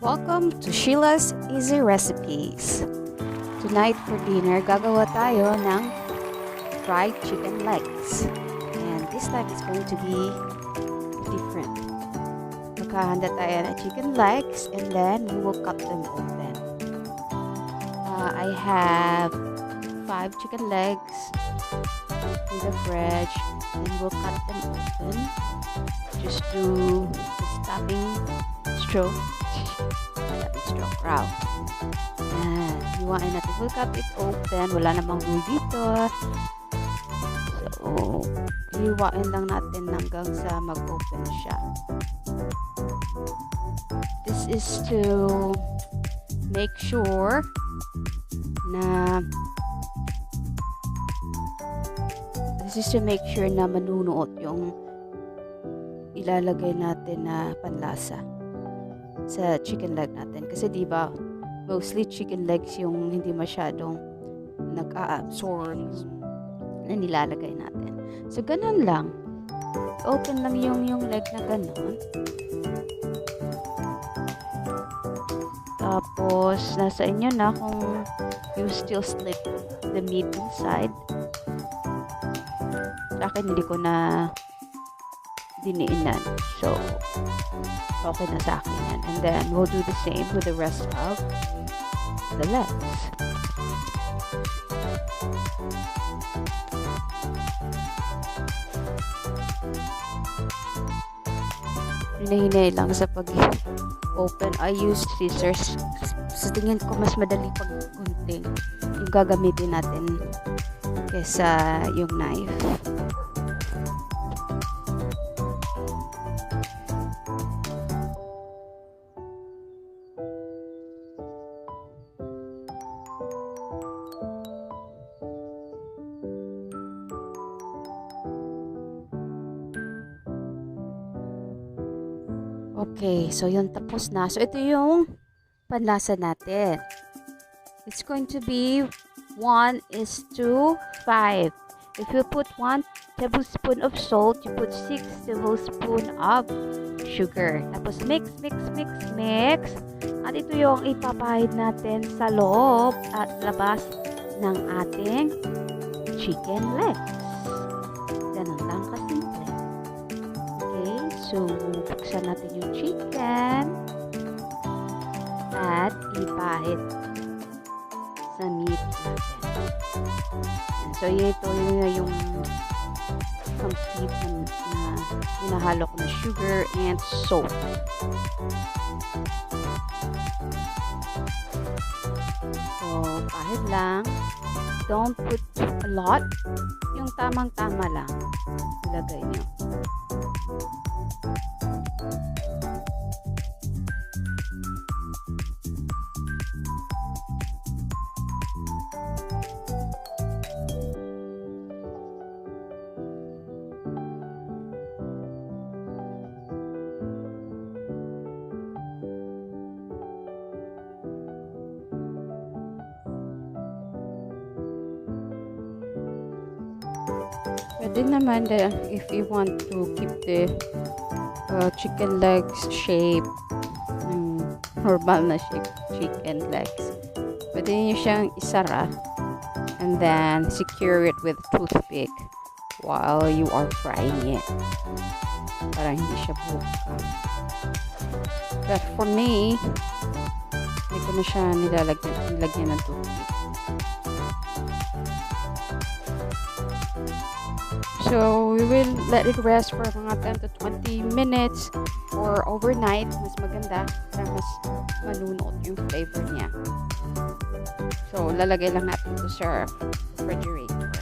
Welcome to Sheila's Easy Recipes. Tonight for dinner, gagawa tayo ng fried chicken legs. And this time it's going to be different. Maghahanda tayo ng chicken legs and then we will cut them open. I have 5 chicken legs in the fridge and we'll cut them open. Just do the stuffing stroke. Raw. Yan. Iwain natin. We'll cut it open. Wala namang rule dito. So, iwain lang natin hanggang sa mag-open siya. This is to make sure na manunuot yung ilalagay natin na panlasa sa chicken leg natin. Kasi diba, mostly chicken legs yung hindi masyadong nag-a-absorb na nilalagay natin. So, ganun lang. Open lang yung leg na ganun. Tapos, nasa inyo na kung you still slip the meat inside. Sa akin, hindi ko na diniinan. So, okay na sa akin yan. And then, we'll do the same with the rest of the legs. Hinahinay lang sa pag-open. I use scissors. Sa tingin ko, mas madali pag gunting yung gagamitin natin kesa yung knife. Okay, so yun tapos na. So ito yung panlasa natin. It's going to be 1:5. If you put 1 tablespoon of salt, you put 6 tablespoon of sugar. Tapos mix. At ito yung ipapahid natin sa loob at labas ng ating chicken legs. Ganun lang kasimple. Okay, so buksan natin yung chicken at ipahid sa meat natin. So, ito yung complete na hinahalo ko na sugar and salt. So, pahid lang. Don't put a lot. Yung tamang-tama lang. Ilagay nyo. Pwede naman if you want to keep the chicken legs shape, normal na shape chicken legs. Pwede nyo siyang isara and then secure it with toothpick while you are frying it. Para hindi siya buka. But for me, hindi ko na siya nilagyan ng toothpick. So, we will let it rest for mga 10 to 20 minutes or overnight. Mas maganda para mas manunot yung flavor niya. So, lalagay lang natin ito sa refrigerator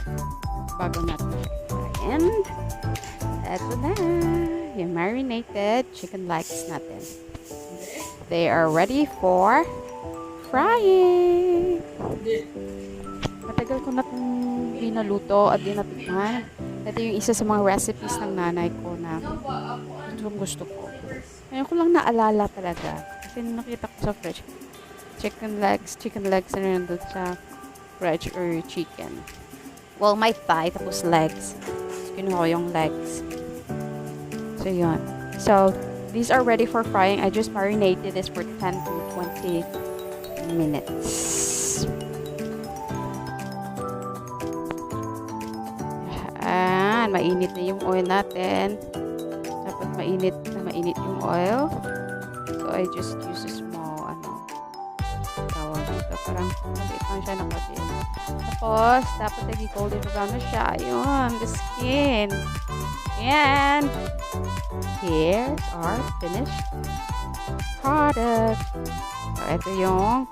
bago natin siya kain. Eto na, yung marinated chicken legs natin. They are ready for frying. Matagal ko na itong binaluto at dinatikman. Ito yung isa sa mga recipes ng nanay ko na gusto ko. Ngayon ko lang naalala talaga. Kasi nakita ko sa fridge. Chicken legs na nandun sa fridge or chicken. Well, my thigh, tapos legs. So, kinuha ko yung legs. So, yun. So, these are ready for frying. I just marinated this for 10 to 20 minutes. And mainit na yung oil natin. Dapat mainit yung oil. So I just use a small tawag dito. Parang maliit lang siya na kasi. Tapos, dapat naging golden brown na siya. Ayun, the skin. And here's our finished product. So, ito yung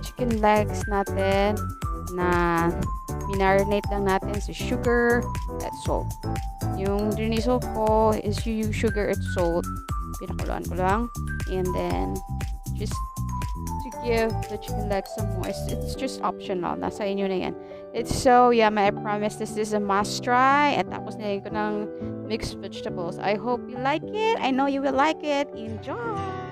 chicken legs natin na minarinate lang natin sa sugar at salt. Yung dinisol ko is yung sugar at salt. Pinakuluan ko lang. And then, just to give the chicken legs some moist. It's just optional. Nasa inyo na yan. It's so yummy. I promise this is a must try. At tapos nilagay ko ng mixed vegetables. I hope you like it. I know you will like it. Enjoy!